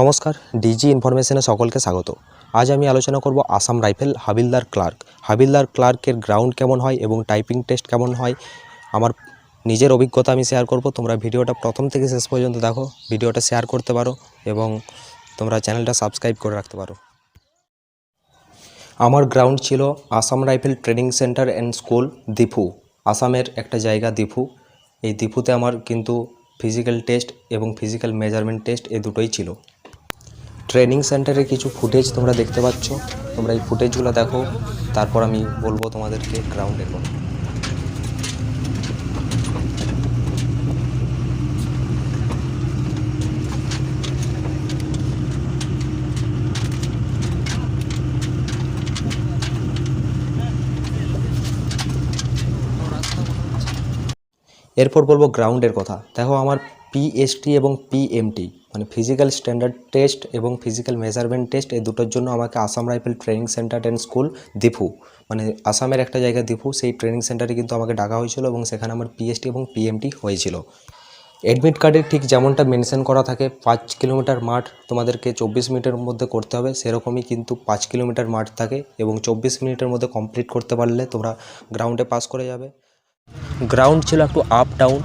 নমস্কার, ডিজি ইনফরমেশনে সকলকে স্বাগত। আজ আমি আলোচনা করব আসাম রাইফেল হাবিলদার ক্লার্ক। হাবিলদার ক্লার্কের গ্রাউন্ড কেমন হয় এবং টাইপিং টেস্ট কেমন হয়, আমার নিজের অভিজ্ঞতা আমি শেয়ার করব। তোমরা ভিডিওটা প্রথম থেকে শেষ পর্যন্ত দেখো, ভিডিওটা শেয়ার করতে পারো এবং তোমরা চ্যানেলটা সাবস্ক্রাইব করে রাখতে পারো। আমার গ্রাউন্ড ছিল Assam rifle training centre and school, Diphu. আসামের একটা জায়গা দিফু। এই দিফুতে আমার কিন্তু ফিজিক্যাল টেস্ট এবং ফিজিক্যাল মেজারমেন্ট টেস্ট এই দুটোই ছিল। ট্রেনিং সেন্টারের কিছু ফুটেজ তোমরা দেখতে পাচ্ছ, তোমরা এই ফুটেজগুলো দেখো, তারপর আমি বলবো তোমাদেরকে গ্রাউন্ডের কথা। এরপর বলবো গ্রাউন্ডের কথা। দেখো, আমার পিএসটি এবং পিএমটি মানে ফিজিক্যাল স্ট্যান্ডার্ড টেস্ট এবং ফিজিক্যাল মেজারমেন্ট টেস্ট, এই দুটোর জন্য আমাকে Assam rifle training centre and school Diphu, মানে আসামের একটা জায়গা দিফু, সেই ট্রেনিং সেন্টারে কিন্তু আমাকে ডাকা হয়েছিল এবং সেখানে আমার পিএসটি এবং পিএমটি হয়েছিল। অ্যাডমিট কার্ডে ঠিক যেমনটা মেনশন করা থাকে 5 কিলোমিটার মাঠ তোমাদেরকে 24 মিনিটের মধ্যে করতে হবে, সেরকমই কিন্তু 5 কিলোমিটার মাঠ থাকে এবং 24 মিনিটের মধ্যে কমপ্লিট করতে পারলে তোমরা গ্রাউন্ডে পাস করে যাবে। গ্রাউন্ড ছিল একটু আপ ডাউন।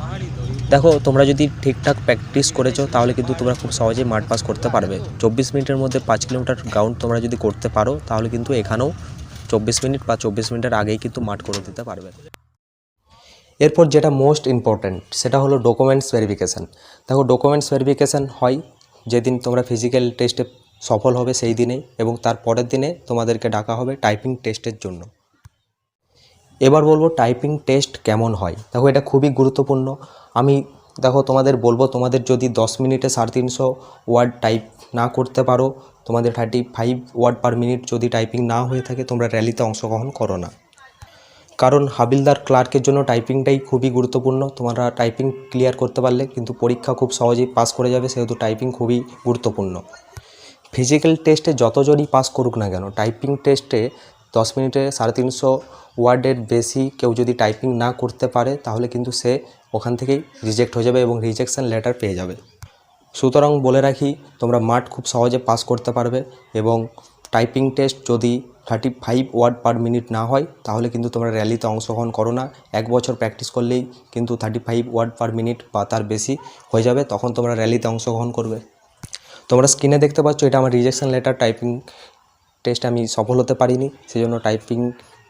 দেখো, তোমরা যদি ঠিকঠাক প্র্যাকটিস করেছো তাহলে কিন্তু তোমরা খুব সহজেই মাঠ পাস করতে পারবে। 24 মিনিটের মধ্যে 5 কিলোমিটার গ্রাউন্ড তোমরা যদি করতে পারো তাহলে কিন্তু এখানেও 24 মিনিট বা 24 মিনিটের আগেই কিন্তু মাঠ করে দিতে পারবে। এরপর যেটা মোস্ট ইম্পর্ট্যান্ট সেটা হলো ডকুমেন্টস ভেরিফিকেশান। দেখো, ডকুমেন্টস ভেরিফিকেশান হয় যেদিন তোমরা ফিজিক্যাল টেস্টে সফল হবে সেই দিনেই, এবং তার পরের দিনে তোমাদেরকে ডাকা হবে টাইপিং টেস্টের জন্য। এবার বলবো টাইপিং টেস্ট কেমন হয়। দেখো, এটা খুবই গুরুত্বপূর্ণ। দেখো তোমাদের বলবো, তোমাদের যদি 10 মিনিটে 350 ওয়ার্ড টাইপ না করতে পারো, তোমাদের 35 ওয়ার্ড পার মিনিট যদি টাইপিং না হয়ে থাকে, তোমরা র্যালিতে অংশগ্রহণ করো না। কারণ হাবিলদার ক্লার্কের জন্য টাইপিংটাই খুবই গুরুত্বপূর্ণ। তোমরা টাইপিং ক্লিয়ার করতে পারলে কিন্তু পরীক্ষা খুব সহজেই পাস করে যাবে, সেহেতু টাইপিং খুবই গুরুত্বপূর্ণ। ফিজিক্যাল টেস্টে যতজনই পাস করুক না কেন, টাইপিং টেস্টে 10 মিনিটে 350 ওয়ার্ডের বেশি কেউ যদি টাইপিং না করতে পারে তাহলে কিন্তু সে ওখান থেকেই রিজেক্ট হয়ে যাবে এবং রিজেকশন লেটার পেয়ে যাবে। সুতরাং বলে রাখি, তোমরা মাঠ খুব সহজে পাস করতে পারবে এবং টাইপিং টেস্ট যদি 35 ওয়ার্ড পার মিনিট না হয় তাহলে কিন্তু তোমরা র্যালিতে অংশগ্রহণ করো না। 1 বছর প্র্যাকটিস করলেই কিন্তু 35 ওয়ার্ড পার মিনিট বা তার বেশি হয়ে যাবে, তখন তোমরা র্যালিতে অংশগ্রহণ করবে। তোমরা স্ক্রিনে দেখতে পাচ্ছ, এটা আমার রিজেকশন লেটার। টাইপিং টেস্ট আমি সফল হতে পারিনি, সেজন্য টাইপিং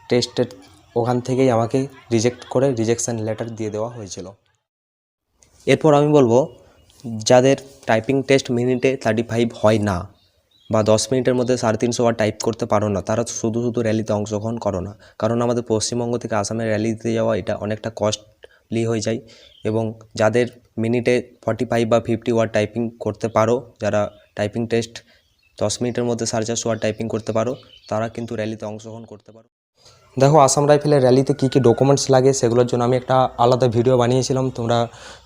টেস্টের ওখান থেকেই আমাকে রিজেক্ট করে রিজেকশন লেটার দিয়ে দেওয়া হয়েছিল। এরপর আমি বলবো, যাদের টাইপিং টেস্ট মিনিটে 35 হয় না বা 10 মিনিটের মধ্যে 350 ওয়ার্ড টাইপ করতে পারো না, তারা শুধু র্যালিতে অংশগ্রহণ করো না। কারণ আমাদের পশ্চিমবঙ্গ থেকে আসামের র্যালি দিতে যাওয়া এটা অনেকটা কস্টলি হয়ে যায়, এবং যাদের মিনিটে 45 বা 50 ওয়ার্ড টাইপিং করতে পারো, যারা টাইপিং টেস্ট 10 মিনিটের মধ্যে 450 ওয়ার্ড টাইপিং করতে পারো, তারা কিন্তু র্যালিতে অংশগ্রহণ করতে পারো। দেখো, আসাম রাইফেলের র্যালিতে কী কী ডকুমেন্টস লাগে সেগুলোর জন্য আমি একটা আলাদা ভিডিও বানিয়েছিলাম, তোমরা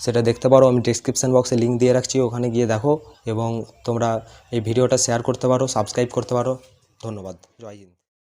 সেটা দেখতে পারো। আমি ডেসক্রিপশান বক্সে লিঙ্ক দিয়ে রাখছি, ওখানে গিয়ে দেখো এবং তোমরা এই ভিডিওটা শেয়ার করতে পারো, সাবস্ক্রাইব করতে পারো। ধন্যবাদ। জয় হিন্দ।